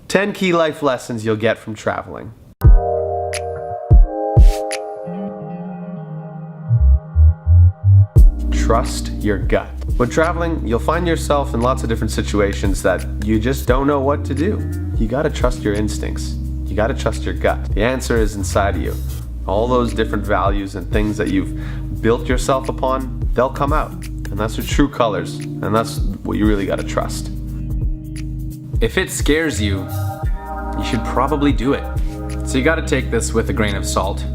10 key life lessons you'll get from traveling. Trust your gut. When traveling, you'll find yourself in lots of different situations that you just don't know what to do. You gotta trust your instincts. You gotta trust your gut. The answer is inside of you. All those different values and things that you've built yourself upon, they'll come out. And that's your true colors. And that's what you really gotta trust. If it scares you, you should probably do it. So you gotta take this with a grain of salt.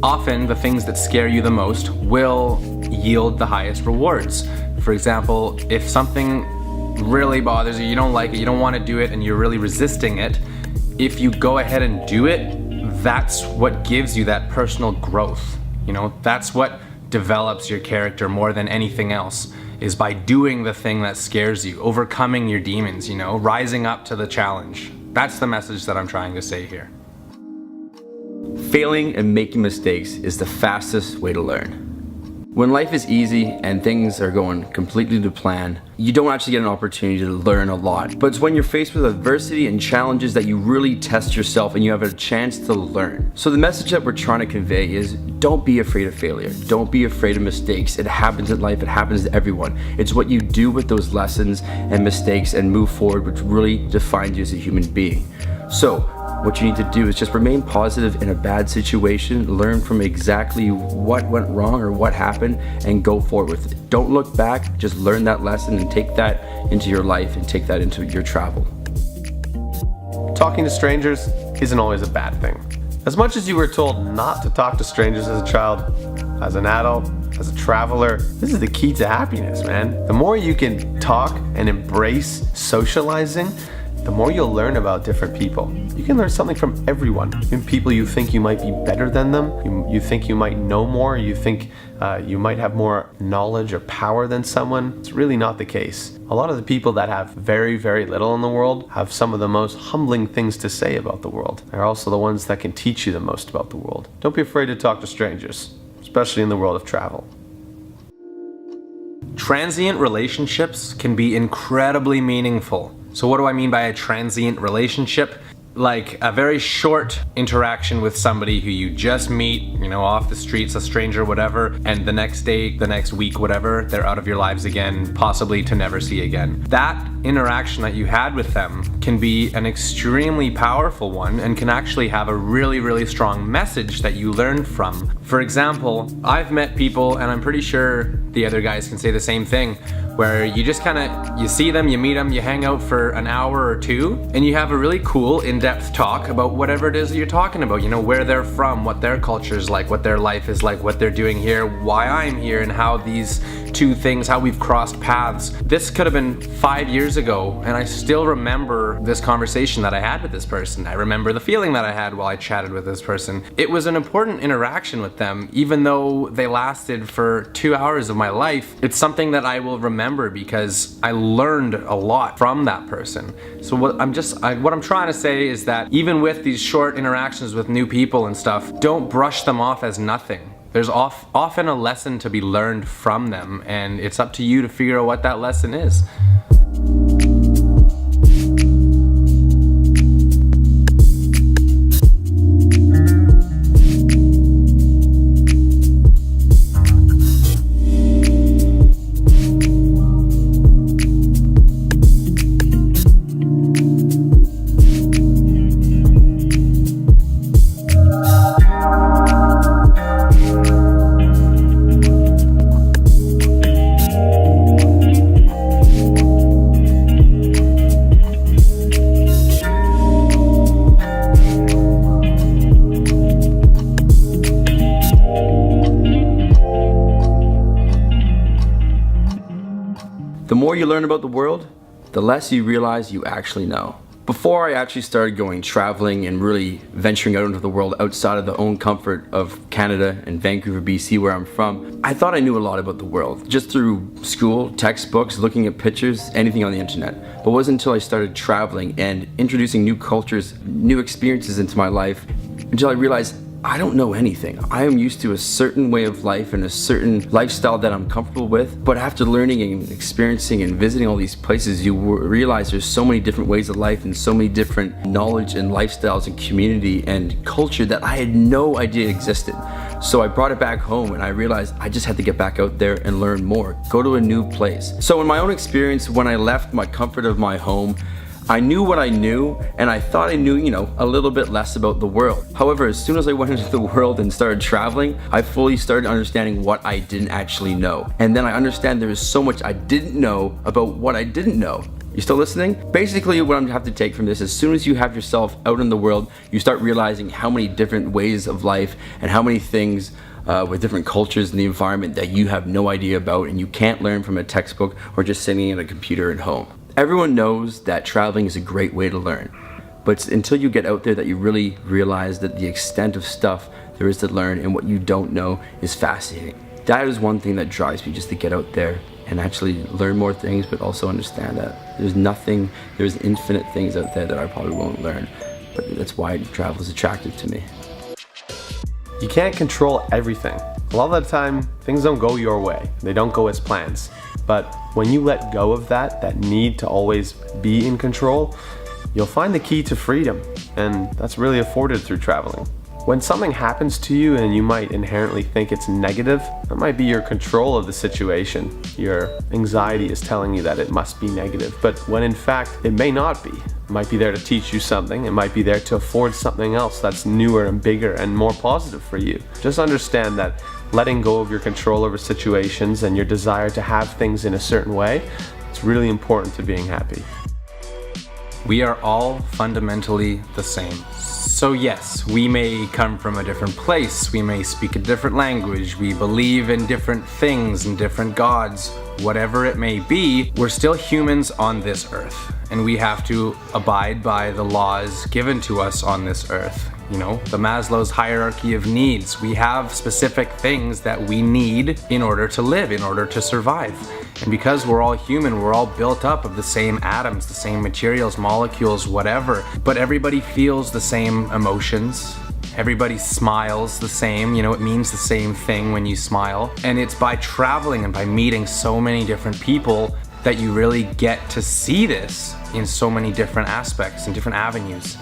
Often, the things that scare you the most will yield the highest rewards. For example, if something really bothers you, you don't like it, you don't want to do it, and you're really resisting it, if you go ahead and do it, that's what gives you that personal growth. You know, that's what develops your character more than anything else, is by doing the thing that scares you, overcoming your demons, you know, rising up to the challenge. That's the message that I'm trying to say here. Failing and making mistakes is the fastest way to learn. When life is easy and things are going completely to plan, you don't actually get an opportunity to learn a lot. But it's when you're faced with adversity and challenges that you really test yourself and you have a chance to learn. So the message that we're trying to convey is don't be afraid of failure. Don't be afraid of mistakes. It happens in life. It happens to everyone. It's what you do with those lessons and mistakes and move forward which really defines you as a human being. So what you need to do is just remain positive in a bad situation, learn from exactly what went wrong or what happened, and go forward with it. Don't look back, just learn that lesson and take that into your life and take that into your travel. Talking to strangers isn't always a bad thing. As much as you were told not to talk to strangers as a child, as an adult, as a traveler, this is the key to happiness, man. The more you can talk and embrace socializing, the more you'll learn about different people. You can learn something from everyone. Even people you think you might be better than them, you think you might know more, you think you might have more knowledge or power than someone. It's really not the case. A lot of the people that have very, very little in the world have some of the most humbling things to say about the world. They're also the ones that can teach you the most about the world. Don't be afraid to talk to strangers, especially in the world of travel. Transient relationships can be incredibly meaningful. So what do I mean by a transient relationship? Like a very short interaction with somebody who you just meet, you know, off the streets, a stranger, whatever, and the next day, the next week, whatever, they're out of your lives again, possibly to never see again. That interaction that you had with them can be an extremely powerful one and can actually have a really, really strong message that you learn from. For example, I've met people, and I'm pretty sure the other guys can say the same thing, where you just you see them, you meet them, you hang out for an hour or two, and you have a really cool in-depth talk about whatever it is that you're talking about, you know, where they're from, what their culture is like, what their life is like, what they're doing here, why I'm here, and how these two things, how we've crossed paths. This could have been 5 years ago, and I still remember this conversation that I had with this person. I remember the feeling that I had while I chatted with this person. It was an important interaction with them, even though they lasted for 2 hours of my life. It's something that I will remember because I learned a lot from that person. So what I'm trying to say is that even with these short interactions with new people and stuff, don't brush them off as nothing. There's often a lesson to be learned from them, and it's up to you to figure out what that lesson is. The more you learn about the world, the less you realize you actually know. Before I actually started going traveling and really venturing out into the world outside of the own comfort of Canada and Vancouver, BC, where I'm from, I thought I knew a lot about the world, just through school, textbooks, looking at pictures, anything on the internet. But it wasn't until I started traveling and introducing new cultures, new experiences into my life, until I realized I don't know anything. I am used to a certain way of life and a certain lifestyle that I'm comfortable with, but after learning and experiencing and visiting all these places, you realize there's so many different ways of life and so many different knowledge and lifestyles and community and culture that I had no idea existed. So I brought it back home and I realized I just had to get back out there and learn more, go to a new place. So in my own experience, when I left my comfort of my home, I knew what I knew, and I thought I knew, a little bit less about the world. However, as soon as I went into the world and started traveling, I fully started understanding what I didn't actually know. And then I understand there is so much I didn't know about what I didn't know. You still listening? Basically, what I'm gonna have to take from this, as soon as you have yourself out in the world, you start realizing how many different ways of life and how many things with different cultures in the environment that you have no idea about and you can't learn from a textbook or just sitting at a computer at home. Everyone knows that traveling is a great way to learn, but it's until you get out there that you really realize that the extent of stuff there is to learn and what you don't know is fascinating. That is one thing that drives me, just to get out there and actually learn more things, but also understand that there's infinite things out there that I probably won't learn, but that's why travel is attractive to me. You can't control everything. A lot of the time, things don't go your way. They don't go as plans. But when you let go of that need to always be in control, you'll find the key to freedom, and that's really afforded through traveling. When something happens to you and you might inherently think it's negative, that might be your control of the situation. Your anxiety is telling you that it must be negative, but when in fact it may not be. It might be there to teach you something, it might be there to afford something else that's newer and bigger and more positive for you. Just understand that letting go of your control over situations and your desire to have things in a certain way, it's really important to being happy. We are all fundamentally the same. So yes, we may come from a different place, we may speak a different language, we believe in different things and different gods, whatever it may be, we're still humans on this earth, and we have to abide by the laws given to us on this earth. The Maslow's hierarchy of needs. We have specific things that we need in order to live, in order to survive. And because we're all human, we're all built up of the same atoms, the same materials, molecules, whatever. But everybody feels the same emotions. Everybody smiles the same, it means the same thing when you smile. And it's by traveling and by meeting so many different people that you really get to see this in so many different aspects and different avenues.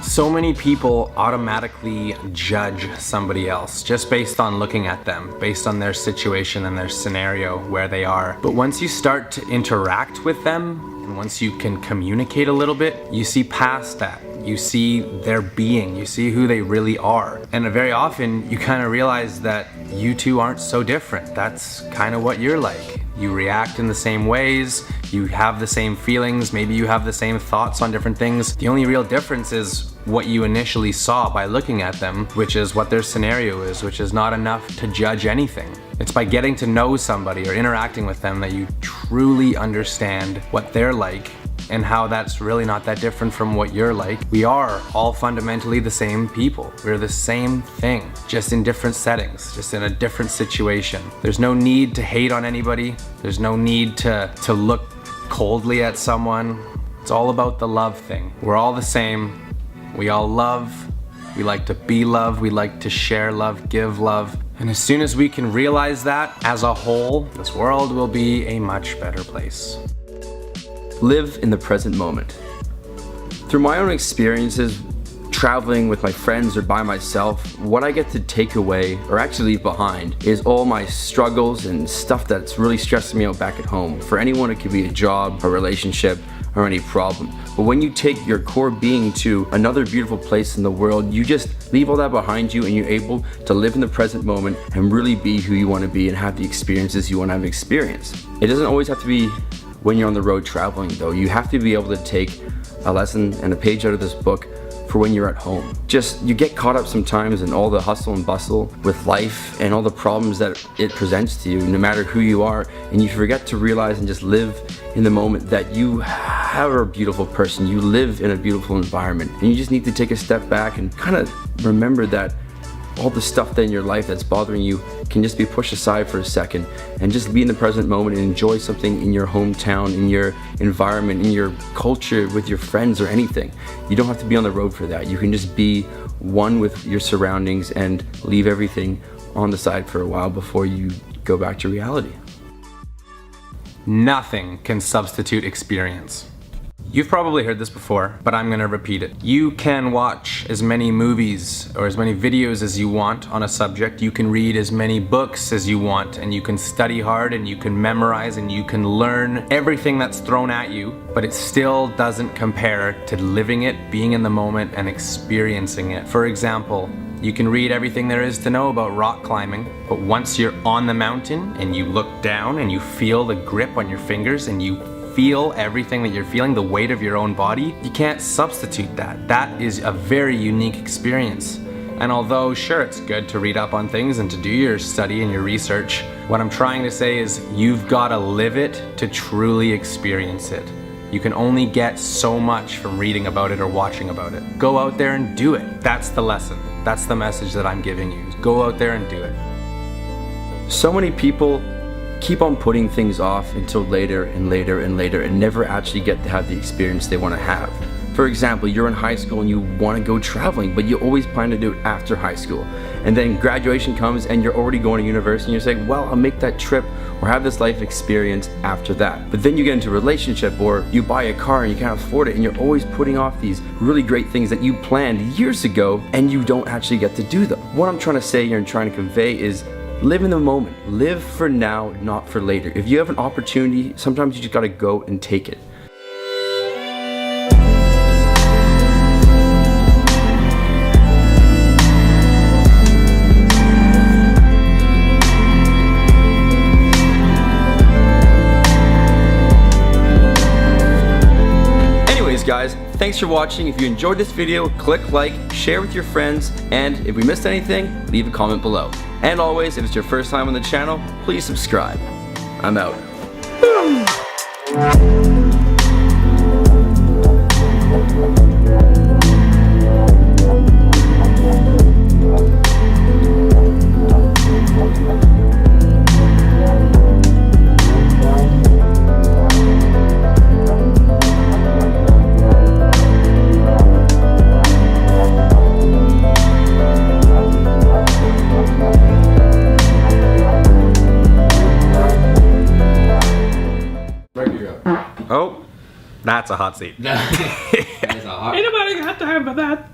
So many people automatically judge somebody else just based on looking at them, based on their situation and their scenario where they are. But once you start to interact with them, and once you can communicate a little bit, you see past that. You see their being, you see who they really are. And very often you kind of realize that you two aren't so different. That's kind of what you're like. You react in the same ways, you have the same feelings, maybe you have the same thoughts on different things. The only real difference is what you initially saw by looking at them, which is what their scenario is, which is not enough to judge anything. It's by getting to know somebody or interacting with them that you truly understand what they're like and how that's really not that different from what you're like. We are all fundamentally the same people. We're the same thing, just in different settings, just in a different situation. There's no need to hate on anybody. There's no need to look coldly at someone. It's all about the love thing. We're all the same. We all love. We like to be loved. We like to share love, give love. And as soon as we can realize that as a whole, this world will be a much better place. Live in the present moment. Through my own experiences, traveling with my friends or by myself, what I get to take away or actually leave behind is all my struggles and stuff that's really stressing me out back at home. For anyone, it could be a job, a relationship, or any problem. But when you take your core being to another beautiful place in the world, you just leave all that behind you and you're able to live in the present moment and really be who you want to be and have the experiences you want to have experienced. It doesn't always have to be when you're on the road traveling though. You have to be able to take a lesson and a page out of this book for when you're at home. Just, you get caught up sometimes in all the hustle and bustle with life and all the problems that it presents to you, no matter who you are, and you forget to realize and just live in the moment that you are a beautiful person, you live in a beautiful environment, and you just need to take a step back and kind of remember that all the stuff that in your life that's bothering you can just be pushed aside for a second and just be in the present moment and enjoy something in your hometown, in your environment, in your culture, with your friends or anything. You don't have to be on the road for that. You can just be one with your surroundings and leave everything on the side for a while before you go back to reality. Nothing can substitute experience. You've probably heard this before, but I'm gonna repeat it. You can watch as many movies or as many videos as you want on a subject. You can read as many books as you want, and you can study hard and you can memorize and you can learn everything that's thrown at you, but it still doesn't compare to living it, being in the moment, and experiencing it. For example, you can read everything there is to know about rock climbing, but once you're on the mountain and you look down and you feel the grip on your fingers and you feel everything that you're feeling, the weight of your own body, you can't substitute that. That is a very unique experience. And although, sure, it's good to read up on things and to do your study and your research, what I'm trying to say is you've got to live it to truly experience it. You can only get so much from reading about it or watching about it. Go out there and do it. That's the lesson. That's the message that I'm giving you. Go out there and do it. So many people keep on putting things off until later and later and later and never actually get to have the experience they want to have. For example, you're in high school and you want to go traveling, but you always plan to do it after high school. And then graduation comes and you're already going to university and you're saying, well, I'll make that trip or have this life experience after that. But then you get into a relationship or you buy a car and you can't afford it and you're always putting off these really great things that you planned years ago and you don't actually get to do them. What I'm trying to say here and trying to convey is live in the moment. Live for now, not for later. If you have an opportunity, sometimes you just gotta go and take it. Anyways, guys, thanks for watching. If you enjoyed this video, click like, share with your friends, and if we missed anything, leave a comment below. And always, if it's your first time on the channel, please subscribe. I'm out. Oh, that's a hot seat. That is a hot. Ain't nobody got time for that.